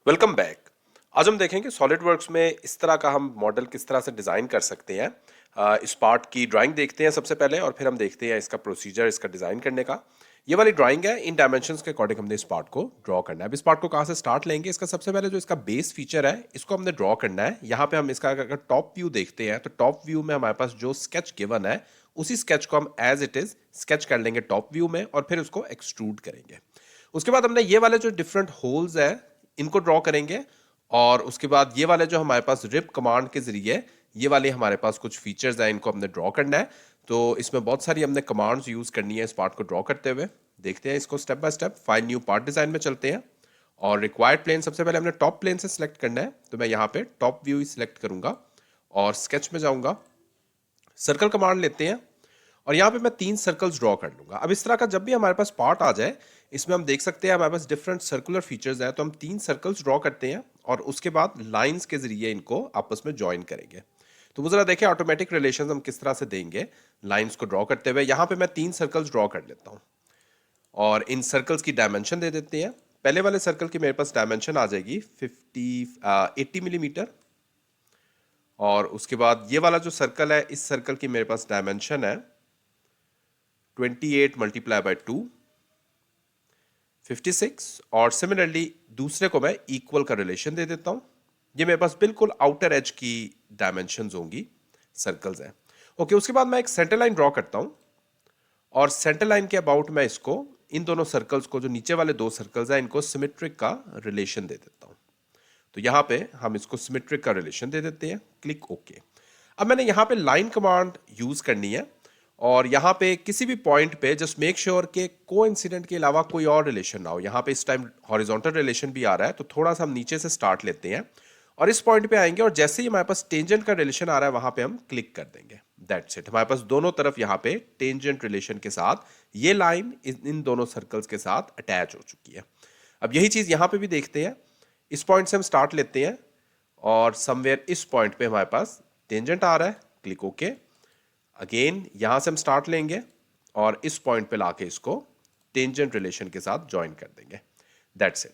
Welcome back. आज हम देखेंगे सॉलिडवर्क्स में इस तरह का हम मॉडल किस तरह से डिज़ाइन कर सकते हैं। इस पार्ट की ड्राइंग देखते हैं सबसे पहले और फिर हम देखते हैं इसका प्रोसीजर, इसका डिज़ाइन करने का। ये वाली ड्राइंग है, इन डायमेंशंस के अकॉर्डिंग हमने इस पार्ट को ड्रॉ करना है। अब इस पार्ट को कहाँ से स्टार्ट लेंगे, इसका सबसे पहले जो इसका बेस फीचर है इसको हमने ड्रॉ करना है। यहाँ पे हम इसका अगर टॉप व्यू देखते हैं तो टॉप व्यू में हमारे पास जो स्केच गिवन है उसी स्केच को हम एज इट इज स्केच कर लेंगे टॉप व्यू में और फिर उसको एक्सट्रूड करेंगे। उसके बाद हमने ये वाले जो डिफरेंट होल्स है इनको ड्रॉ करेंगे और उसके बाद ये वाले जो हमारे पास रिप कमांड के जरिए ये वाले हमारे पास कुछ फीचर्स हैं, इनको हमने ड्रॉ करना है। तो इसमें बहुत सारी हमने कमांड्स यूज करनी है इस पार्ट को ड्रॉ करते हुए। देखते हैं इसको step by step. File new part design में चलते हैं और रिक्वायर्ड प्लेन सबसे पहले हमने टॉप प्लेन से सिलेक्ट करना है, तो मैं यहाँ पे टॉप व्यू ही सिलेक्ट करूंगा और स्केच में जाऊंगा। सर्कल कमांड लेते हैं और यहाँ पे मैं 3 सर्कल्स ड्रॉ कर लूंगा। अब इस तरह का जब भी हमारे पास पार्ट आ जाए इसमें हम देख सकते हैं हमारे पास डिफरेंट सर्कुलर फीचर्स हैं, तो हम 3 सर्कल्स ड्रॉ करते हैं और उसके बाद लाइंस के जरिए इनको आपस में ज्वाइन करेंगे। तो वो जरा देखें ऑटोमेटिक रिलेशंस हम किस तरह से देंगे लाइंस को ड्रॉ करते हुए। यहाँ पे मैं 3 सर्कल्स ड्रॉ कर लेता हूँ और इन सर्कल्स की डायमेंशन दे देते हैं। पहले वाले सर्कल की मेरे पास डायमेंशन आ जाएगी 80 मिलीमीटर और उसके बाद ये वाला जो सर्कल है इस सर्कल की मेरे पास डायमेंशन है 28 मल्टीप्लाई बाय 2 56 और सिमिलरली दूसरे को मैं इक्वल का रिलेशन दे देता हूं। ये मेरे पास बिल्कुल आउटर एज की डायमेंशंस होंगी, सर्कल्स हैं। ओके, उसके बाद मैं एक सेंटर लाइन ड्रॉ करता हूं और सेंटर लाइन के अबाउट मैं इसको इन दोनों सर्कल्स को, जो नीचे वाले 2 सर्कल्स हैं, इनको सिमेट्रिक का रिलेशन दे देता हूं। तो यहां पे हम इसको सिमेट्रिक का रिलेशन दे देते हैं, क्लिक ओके। अब मैंने यहां पे लाइन कमांड यूज करनी है और यहाँ पे किसी भी पॉइंट पे जस्ट मेक श्योर के कोइंसिडेंट के अलावा कोई और रिलेशन ना हो। यहाँ पे इस टाइम हॉरिजॉन्टल रिलेशन भी आ रहा है, तो थोड़ा सा हम नीचे से स्टार्ट लेते हैं और इस पॉइंट पे आएंगे और जैसे ही हमारे पास टेंजेंट का रिलेशन आ रहा है वहां पे हम क्लिक कर देंगे। That's it. हमारे पास दोनों तरफ यहाँ पे टेंजेंट रिलेशन के साथ ये लाइन इन दोनों सर्कल्स के साथ अटैच हो चुकी है। अब यही चीज यहाँ पे भी देखते हैं। इस पॉइंट से हम स्टार्ट लेते हैं और समवेयर इस पॉइंट पे हमारे पास टेंजेंट आ रहा है, क्लिक ओके। अगेन यहां से हम स्टार्ट लेंगे और इस पॉइंट पे लाके इसको टेंजेंट रिलेशन के साथ ज्वाइन कर देंगे। That's it.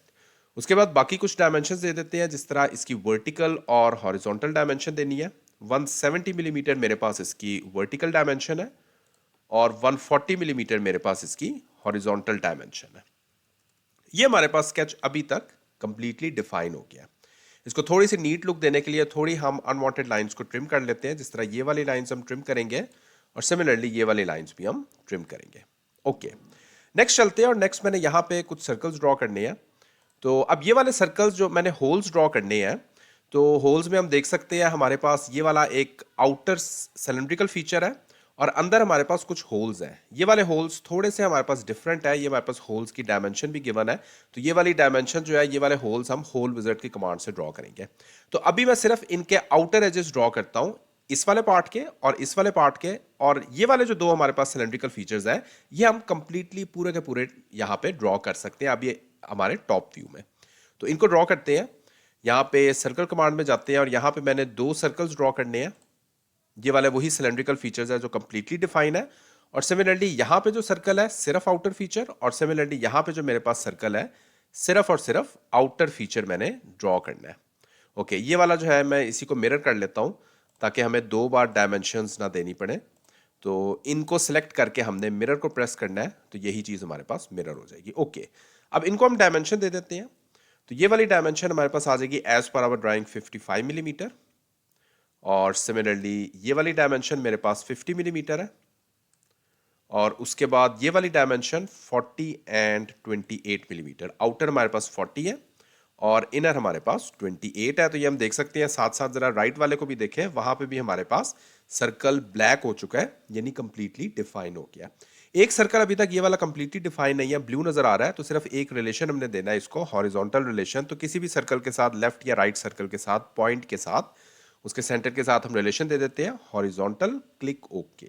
उसके बाद बाकी कुछ डायमेंशन दे देते हैं, जिस तरह इसकी वर्टिकल और हॉरिजॉन्टल डायमेंशन देनी है। 170 मिलीमीटर मेरे पास इसकी वर्टिकल डायमेंशन है और 140 मिलीमीटर मेरे पास इसकी हॉरिजॉन्टल डायमेंशन है। ये हमारे पास स्केच अभी तक कंप्लीटली डिफाइन हो गया। इसको थोड़ी सी नीट लुक देने के लिए थोड़ी हम अनवांटेड लाइंस को ट्रिम कर लेते हैं, जिस तरह ये वाली लाइंस हम ट्रिम करेंगे और सिमिलरली ये वाली लाइंस भी हम ट्रिम करेंगे। ओके, नेक्स्ट चलते हैं और नेक्स्ट मैंने यहाँ पे कुछ सर्कल्स ड्रॉ करने हैं। तो अब ये वाले सर्कल्स जो मैंने होल्स ड्रॉ करने हैं, तो होल्स में हम देख सकते हैं हमारे पास ये वाला एक आउटर सिलेंड्रिकल फीचर है और अंदर हमारे पास कुछ होल्स हैं। ये वाले होल्स थोड़े से हमारे पास डिफरेंट है। ये हमारे पास होल्स की डायमेंशन भी गिवन है, तो ये वाली डायमेंशन जो है ये वाले होल्स हम होल विजार्ड की कमांड से ड्रॉ करेंगे। तो अभी मैं सिर्फ इनके आउटर एजेस ड्रॉ करता हूं, इस वाले पार्ट के और इस वाले पार्ट के, और ये वाले जो 2 हमारे पास सिलेंड्रिकल फीचर्स हैं ये हम कंप्लीटली पूरे के पूरे यहाँ पे ड्रॉ कर सकते हैं अब ये हमारे टॉप व्यू में। तो इनको ड्रॉ करते हैं। यहाँ पे सर्कल कमांड में जाते हैं और यहाँ पे मैंने 2 सर्कल्स ड्रॉ करने हैं। ये वाले वही सिलेंड्रिकल फीचर्स है जो कंप्लीटली डिफाइन है और सिमिलरली यहाँ पे जो सर्कल है सिर्फ आउटर फीचर और सिमिलरली यहाँ पे जो मेरे पास सर्कल है सिर्फ और सिर्फ आउटर फीचर मैंने ड्रॉ करना है। ओके, ये वाला जो है मैं इसी को मिरर कर लेता हूँ ताकि हमें 2 बार डायमेंशंस ना देनी पड़े। तो इनको सिलेक्ट करके हमने मिरर को प्रेस करना है, तो यही चीज़ हमारे पास मिरर हो जाएगी। ओके, अब इनको हम डायमेंशन दे देते हैं। तो ये वाली डायमेंशन हमारे पास आ जाएगी as per our drawing 55 millimetre और सिमिलरली ये वाली डायमेंशन मेरे पास 50 मिलीमीटर है और उसके बाद ये वाली डायमेंशन 40 एंड 28 मिलीमीटर। आउटर हमारे पास 40 है और इनर हमारे पास 28 है। तो ये हम देख सकते हैं। साथ साथ जरा राइट वाले को भी देखें, वहां पे भी हमारे पास सर्कल ब्लैक हो चुका है, यानी कंप्लीटली डिफाइन हो गया। एक सर्कल अभी तक ये वाला कंप्लीटली डिफाइन नहीं है, ब्लू नजर आ रहा है, तो सिर्फ एक रिलेशन हमने देना है इसको, हॉरिजॉन्टल रिलेशन। तो किसी भी सर्कल के साथ, लेफ्ट या राइट सर्कल के साथ, पॉइंट के साथ, उसके सेंटर के साथ हम रिलेशन दे देते हैं horizontal, click okay.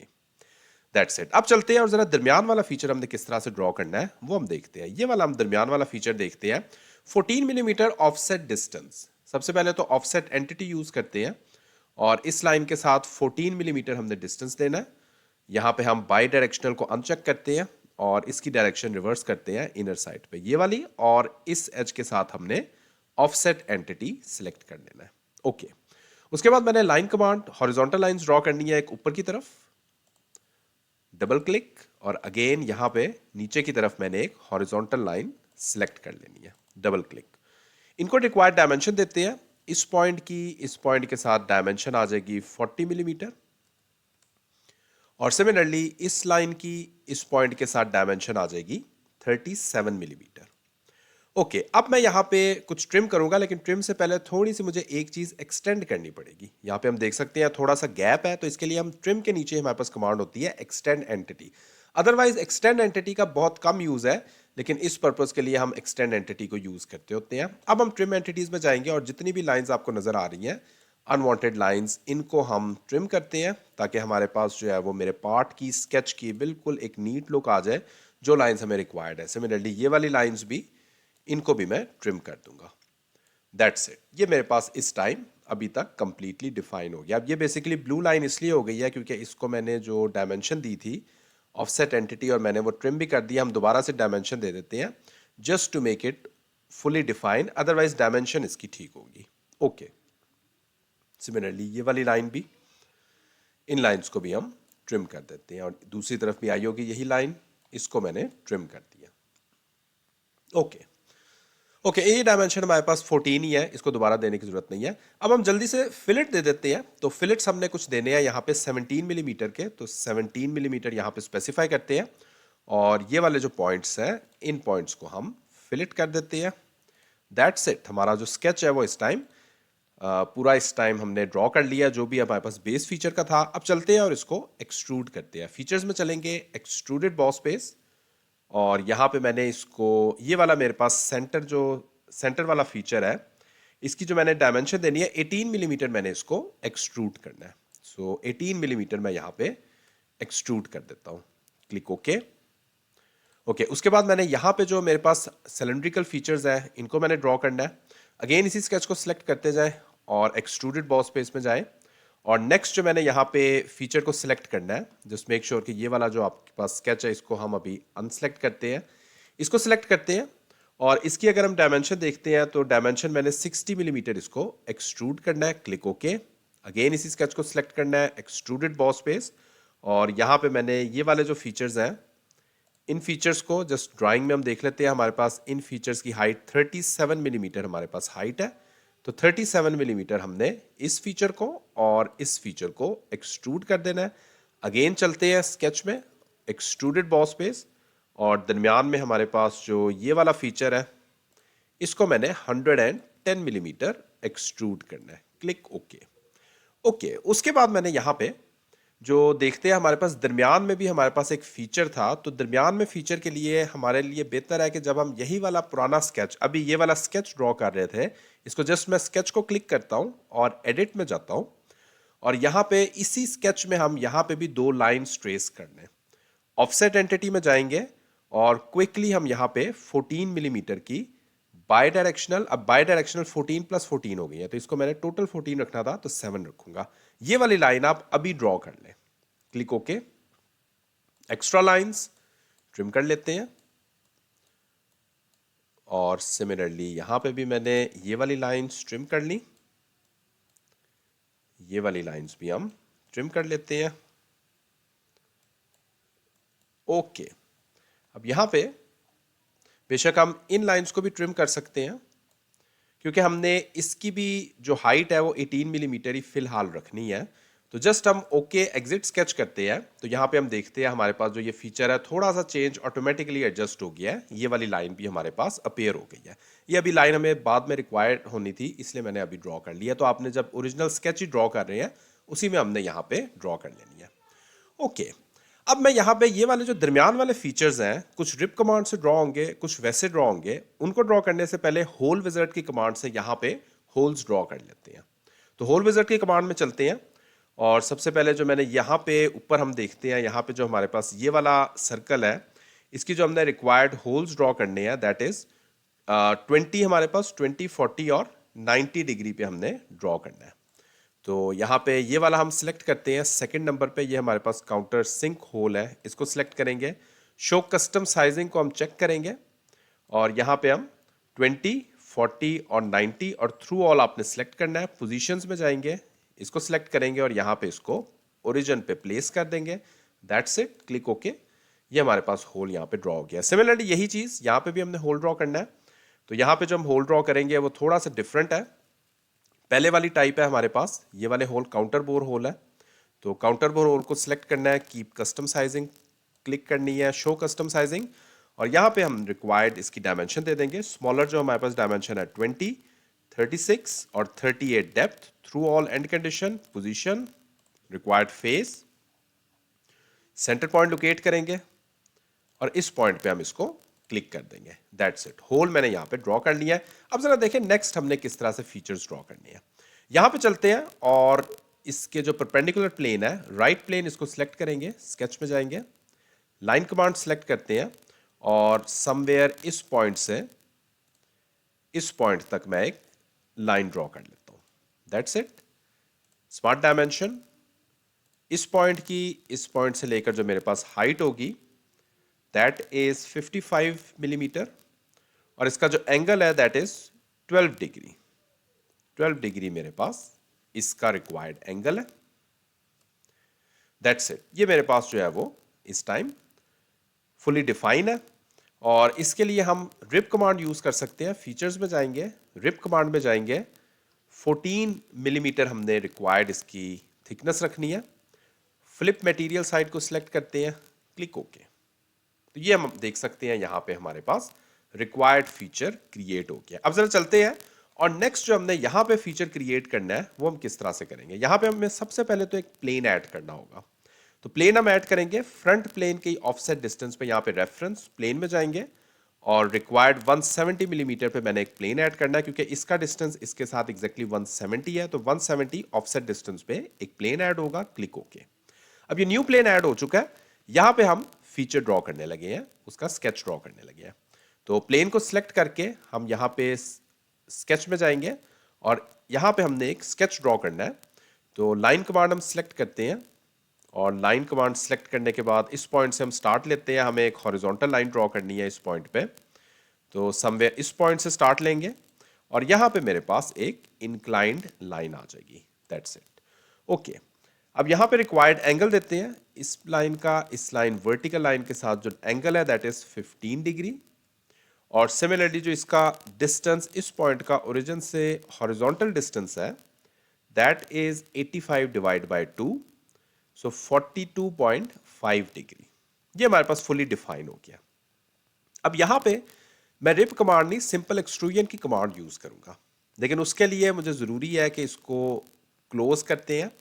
That's it. अब चलते हैं और जरा दरमियान वाला फीचर हमने किस तरह से ड्रॉ करना है वो हम देखते हैं। ये वाला हम दरमियान वाला फीचर देखते हैं। 14 मिलीमीटर ऑफसेट डिस्टेंस। सबसे पहले तो ऑफसेट एंटिटी यूज करते हैं और इस लाइन के साथ 14 मिलीमीटर हमने डिस्टेंस देना है। यहाँ पे हम बाई डायरेक्शनल को अनचेक करते हैं और इसकी डायरेक्शन रिवर्स करते हैं इनर साइड पे ये वाली, और इस एज के साथ हमने ऑफसेट एंटिटी सिलेक्ट कर लेना है। ओके, उसके बाद मैंने line command horizontal lines draw करनी है एक ऊपर की तरफ, डबल क्लिक, और अगेन यहां पे नीचे की तरफ मैंने एक हॉरिजॉन्टल लाइन सिलेक्ट कर लेनी है, डबल क्लिक। इनको रिक्वायर्ड डायमेंशन देते हैं। इस पॉइंट के साथ डायमेंशन आ जाएगी 40 मिलीमीटर, और सिमिलरली इस लाइन की इस पॉइंट के साथ डायमेंशन आ जाएगी 37 मिलीमीटर। ओके, अब मैं यहाँ पे कुछ ट्रिम करूंगा, लेकिन ट्रिम से पहले थोड़ी सी मुझे एक चीज एक्सटेंड करनी पड़ेगी। यहाँ पे हम देख सकते हैं थोड़ा सा गैप है, तो इसके लिए हम ट्रिम के नीचे हमारे पास कमांड होती है extend entity. Otherwise extend entity का बहुत कम यूज है, लेकिन इस पर्पज के लिए हम एक्सटेंड एंटिटी को यूज करते होते हैं। अब हम ट्रिम एंटिटीज में जाएंगे और जितनी भी लाइंस आपको नजर आ रही हैं अनवांटेड लाइंस, इनको हम ट्रिम करते हैं ताकि हमारे पास जो है वो मेरे पार्ट की स्केच की बिल्कुल एक नीट लुक आ जाए, जो लाइंस हमें रिक्वायर्ड है। सिमिलरली ये वाली लाइंस भी, इनको भी मैं ट्रिम कर दूंगा। That's it. ये मेरे पास इस टाइम अभी तक कंप्लीटली डिफाइन हो गया। अब ये बेसिकली ब्लू लाइन इसलिए हो गई है क्योंकि इसको मैंने जो डायमेंशन दी थी ऑफसेट एंटिटी, और मैंने वो ट्रिम भी कर दिया। हम दोबारा से डायमेंशन दे देते हैं just to make it fully define, otherwise dimension इसकी ठीक होगी। ओके, सिमिलरली ये वाली लाइन भी, इन लाइंस को भी हम ट्रिम कर देते हैं, और दूसरी तरफ भी आई होगी यही लाइन, इसको मैंने ट्रिम कर दिया। ओके ओके, ये डायमेंशन हमारे पास 14 ही है, इसको दोबारा देने की जरूरत नहीं है। अब हम जल्दी से फिलेट दे देते हैं। तो फिलेट्स हमने कुछ देने हैं यहाँ पे 17 मिलीमीटर के, तो 17 मिलीमीटर यहाँ पे स्पेसिफाई करते हैं, और ये वाले जो पॉइंट्स हैं इन पॉइंट्स को हम फिलेट कर देते हैं। That's it. हमारा जो स्केच है वो इस टाइम पूरा इस टाइम हमने ड्रॉ कर लिया, जो भी हमारे पास बेस फीचर का था। अब चलते हैं और इसको एक्सट्रूड करते हैं। फीचर्स में चलेंगे, एक्सट्रूडेड बॉस बेस, और यहाँ पे मैंने इसको, ये वाला मेरे पास सेंटर वाला फीचर है, इसकी जो मैंने डायमेंशन देनी है 18 मिलीमीटर, मैंने इसको एक्सट्रूड करना है। सो 18 मिलीमीटर मैं यहाँ पे एक्सट्रूड कर देता हूँ। Click okay. ओके, उसके बाद मैंने यहाँ पे जो मेरे पास सिलेंड्रिकल फीचर्स है इनको मैंने ड्रॉ करना है। अगेन इसी स्केच को सिलेक्ट करते जाए और एक्सट्रूडेड बॉस बेस में जाए, और नेक्स्ट जो मैंने यहाँ पे फीचर को सिलेक्ट करना है, जस्ट मेक श्योर कि ये वाला जो आपके पास स्केच है इसको हम अभी अनसेलेक्ट करते हैं, इसको सिलेक्ट करते हैं, और इसकी अगर हम डायमेंशन देखते हैं तो डायमेंशन मैंने 60 मिलीमीटर इसको एक्सट्रूड करना है। Click okay. अगेन इसी स्केच को सिलेक्ट करना है, एक्सट्रूडेड बॉस बेस, और यहाँ पे मैंने ये वाले जो फीचर्स हैं इन फीचर्स को जस्ट ड्राइंग में हम देख लेते हैं। हमारे पास इन फीचर्स की हाइट 37 मिलीमीटर हमारे पास हाइट है, तो 37 मिलीमीटर हमने इस फीचर को और इस फीचर को एक्सट्रूड कर देना है। अगेन चलते हैं स्केच में, एक्सट्रूडेड बॉस बेस, और दरमियान में हमारे पास जो ये वाला फीचर है इसको मैंने 110 मिलीमीटर एक्सट्रूड करना है। Click okay. ओके, उसके बाद मैंने यहाँ पे जो देखते हैं हमारे पास दरमियान में भी हमारे पास एक फीचर था, तो दरमियान में फीचर के लिए हमारे लिए बेहतर है कि जब हम यही वाला पुराना स्केच, अभी ये वाला स्केच ड्रॉ कर रहे थे, इसको जस्ट मैं स्केच को क्लिक करता हूँ और एडिट में जाता हूँ, और यहाँ पे इसी स्केच में हम यहाँ पे भी 2 लाइन्स ट्रेस करने। ऑफसेट एंटिटी में जाएंगे और क्विकली हम यहाँ पे 14 मिलीमीटर की बाई डायरेक्शनल, अब बाई डायरेक्शनल 14 प्लस 14 हो गई है, तो इसको मैंने टोटल 14 रखना था तो 7 रखूंगा। ये वाली लाइन आप अभी ड्रॉ कर लें। Click okay. Extra lines trim कर लेते हैं, और सिमिलरली यहां पे भी मैंने ये वाली लाइंस ट्रिम कर ली, ये वाली लाइंस भी हम ट्रिम कर लेते हैं। ओके, अब यहां पे बेशक हम इन लाइंस को भी ट्रिम कर सकते हैं, क्योंकि हमने इसकी भी जो हाइट है वो 18 मिलीमीटर ही फिलहाल रखनी है। तो जस्ट हम ओके एग्जिट स्केच करते हैं, तो यहाँ पे हम देखते हैं हमारे पास जो ये फीचर है थोड़ा सा चेंज ऑटोमेटिकली एडजस्ट हो गया है। ये वाली लाइन भी हमारे पास अपीयर हो गई है। ये अभी लाइन हमें बाद में रिक्वायर्ड होनी थी, इसलिए मैंने अभी ड्रॉ कर लिया। तो आपने जब ओरिजिनल स्केच ही ड्रॉ कर रहे हैं उसी में हमने यहाँ पे ड्रॉ कर लेनी है। ओके, अब मैं यहाँ पे ये वाले जो दरमियान वाले फीचर्स हैं, कुछ रिप कमांड से ड्रॉ होंगे, कुछ वैसे ड्रॉ होंगे। उनको ड्रॉ करने से पहले होल विजार्ड की कमांड से यहाँ पे होल्स ड्रॉ कर लेते हैं। तो होल विजार्ड की कमांड में चलते हैं, और सबसे पहले जो मैंने यहाँ पे ऊपर हम देखते हैं, यहाँ पे जो हमारे पास ये वाला सर्कल है, इसकी जो हमने रिक्वायर्ड होल्स ड्रॉ करने हैं दैट इज 20, हमारे पास 20, 40 और 90 डिग्री पे हमने ड्रॉ करना है। तो यहाँ पे ये वाला हम सिलेक्ट करते हैं सेकंड नंबर पे, ये हमारे पास काउंटर सिंक होल है, इसको सिलेक्ट करेंगे। शो कस्टम साइजिंग को हम चेक करेंगे, और यहाँ पे हम 20, 40 और 90 और थ्रू ऑल आपने सेलेक्ट करना है। पोजीशंस में जाएंगे, इसको सिलेक्ट करेंगे और यहाँ पे इसको ओरिजिन पे प्लेस कर देंगे। That's it, click okay. ये हमारे पास होल यहाँ पे ड्रॉ हो गया। सिमिलरली यही चीज़ यहाँ पे भी हमने होल ड्रॉ करना है। तो यहाँ पे जो हम होल ड्रॉ करेंगे वो थोड़ा सा डिफरेंट है। पहले वाली टाइप है हमारे पास, ये वाले होल काउंटर बोर होल है। तो काउंटर बोर होल को सिलेक्ट करना है, कीप कस्टम साइजिंग क्लिक करनी है, शो कस्टम साइजिंग, और यहाँ पे हम रिक्वायर्ड इसकी डायमेंशन दे देंगे। स्मॉलर जो हमारे पास डायमेंशन है 20, 36 और 38 depth, through all and condition, position, required face, centre point locate करेंगे और इस पॉइंट पे हम इसको क्लिक कर देंगे। दैट्स इट, होल मैंने यहाँ पे ड्रॉ कर लिया है। अब जरा देखें नेक्स्ट हमने किस तरह से फीचर्स ड्रॉ करनी है। यहाँ पे चलते हैं और इसके जो परपेंडिकुलर प्लेन है, राइट प्लेन, इसको सिलेक्ट करेंगे, स्केच में जाएंगे, लाइन कमांड सेलेक्ट करते हैं और समवेयर इस पॉइंट से इस पॉइंट तक मैं एक लाइन ड्रॉ कर लेता हूं। That's it. स्मार्ट डायमेंशन, इस पॉइंट की इस पॉइंट से लेकर जो मेरे पास हाइट होगी दैट इज 55 मिलीमीटर और इसका जो एंगल है दैट इज 12 डिग्री। 12 डिग्री मेरे पास इसका रिक्वायर्ड एंगल है। That's it. ये मेरे पास जो है वो इस टाइम फुली डिफाइन है और इसके लिए हम रिप कमांड यूज कर सकते हैं। फीचर्स में जाएंगे, रिप कमांड में जाएंगे, 14 मिलीमीटर हमने रिक्वायर्ड इसकी थिकनेस रखनी है। फ्लिप मटेरियल साइड को सिलेक्ट करते हैं, क्लिक ओके। तो ये हम देख सकते हैं यहाँ पे हमारे पास रिक्वायर्ड फीचर क्रिएट हो गया। अब जरा चलते हैं और नेक्स्ट जो हमने यहाँ पे फीचर क्रिएट करना है वो हम किस तरह से करेंगे। यहाँ पे हमें सबसे पहले तो एक प्लेन ऐड करना होगा। तो प्लेन हम ऐड करेंगे, फ्रंट प्लेन के ऑफसेट डिस्टेंस पे यहाँ पे रेफरेंस प्लेन में जाएंगे और रिक्वायर्ड 170 मिलीमीटर पे मैंने एक प्लेन ऐड करना है क्योंकि इसका डिस्टेंस इसके साथ एग्जैक्टली 170 है। तो 170 ऑफसेट डिस्टेंस पे एक प्लेन ऐड होगा, क्लिक ओके। अब ये न्यू प्लेन ऐड हो चुका है। यहाँ पे हम फीचर ड्रॉ करने लगे हैं, उसका स्केच ड्रॉ करने लगे हैं। तो प्लेन को सिलेक्ट करके हम यहाँ पे स्केच में जाएंगे और यहाँ पे हमने एक स्केच ड्रॉ करना है। तो लाइन कमांड हम सिलेक्ट करते हैं और लाइन कमांड सेलेक्ट करने के बाद इस पॉइंट से हम स्टार्ट लेते हैं। हमें एक हॉरिजॉन्टल लाइन ड्रॉ करनी है इस पॉइंट पे। तो समवेयर इस पॉइंट से स्टार्ट लेंगे और यहाँ पे मेरे पास एक इंक्लाइंड लाइन आ जाएगी। That's it, okay. अब यहाँ पे रिक्वायर्ड एंगल देते हैं इस लाइन का, इस लाइन वर्टिकल लाइन के साथ जो एंगल है दैट इज 15 डिग्री और सिमिलरली जो इसका डिस्टेंस इस पॉइंट का ओरिजिन से हॉरिजॉन्टल डिस्टेंस है that is 85 divide by 2, so 42.5 degree. ये हमारे पास फुली डिफाइन हो गया। अब यहां पे मैं रिप कमांड नहीं, सिंपल एक्सट्रूजन की कमांड यूज करूंगा, लेकिन उसके लिए मुझे जरूरी है कि इसको क्लोज करते हैं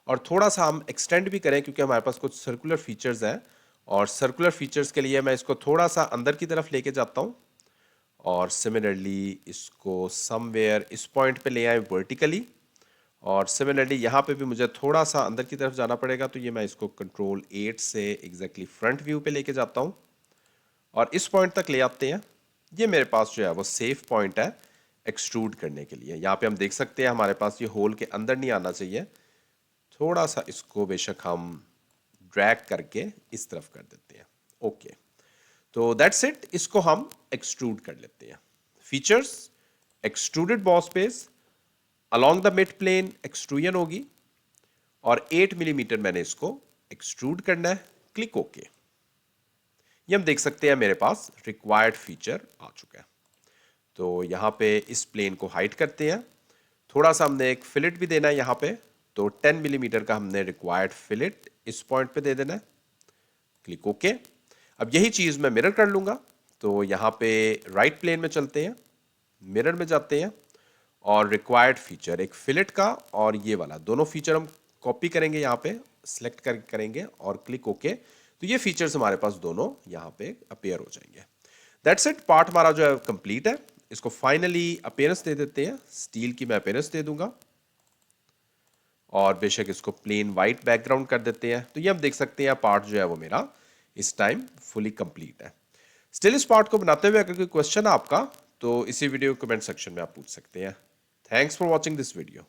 और थोड़ा सा हम एक्सटेंड भी करें क्योंकि हमारे पास कुछ सर्कुलर फीचर्स हैं और सर्कुलर फीचर्स के लिए मैं इसको थोड़ा सा अंदर की तरफ लेके जाता हूं और सिमिलरली इसको समवेयर इस पॉइंट पे ले आए वर्टिकली और सिमिलरली यहाँ पे भी मुझे थोड़ा सा अंदर की तरफ जाना पड़ेगा। तो ये मैं इसको कंट्रोल 8 से एग्जैक्टली फ्रंट व्यू पे लेके जाता हूँ और इस पॉइंट तक ले आते हैं। ये मेरे पास जो है वो सेफ पॉइंट है एक्सट्रूड करने के लिए। यहाँ पे हम देख सकते हैं हमारे पास ये होल के अंदर नहीं आना चाहिए, थोड़ा सा इसको बेशक हम ड्रैग करके इस तरफ कर देते हैं, ओके। तो दैट्स इट, इसको हम एक्सट्रूड कर लेते हैं। Features, extruded boss base, along the mid plane extrusion होगी और 8 मिलीमीटर मैंने इसको एक्सट्रूड करना है, क्लिक ओके। ये हम देख सकते हैं मेरे पास रिक्वायर्ड फीचर आ चुका है। तो यहाँ पे इस प्लेन को हाइड करते हैं, थोड़ा सा हमने एक फिलेट भी देना है यहाँ पे। तो 10 मिलीमीटर का हमने रिक्वायर्ड फिलेट इस पॉइंट पे दे देना है, क्लिक ओके। अब यही चीज़ मैं मिरर कर लूँगा। तो यहाँ पे राइट प्लेन में चलते हैं, मिरर में जाते हैं और रिक्वायर्ड फीचर एक फिलेट का और ये वाला दोनों फीचर हम कॉपी करेंगे, यहाँ पे सिलेक्ट करेंगे और क्लिक ओके। तो ये फीचर्स हमारे पास दोनों यहाँ पे अपीयर हो जाएंगे। दैट्स इट, पार्ट हमारा जो है कंप्लीट है। इसको फाइनली अपीयरेंस दे देते हैं, स्टील की मैं अपीयरेंस दे दूंगा और बेशक इसको प्लेन वाइट बैकग्राउंड कर देते हैं। तो ये हम देख सकते हैं पार्ट जो है वो मेरा इस टाइम फुली कंप्लीट है। स्टिल इस पार्ट को बनाते हुए अगर कोई क्वेश्चन है आपका तो इसी वीडियो कमेंट सेक्शन में आप पूछ सकते हैं। Thanks for watching this video.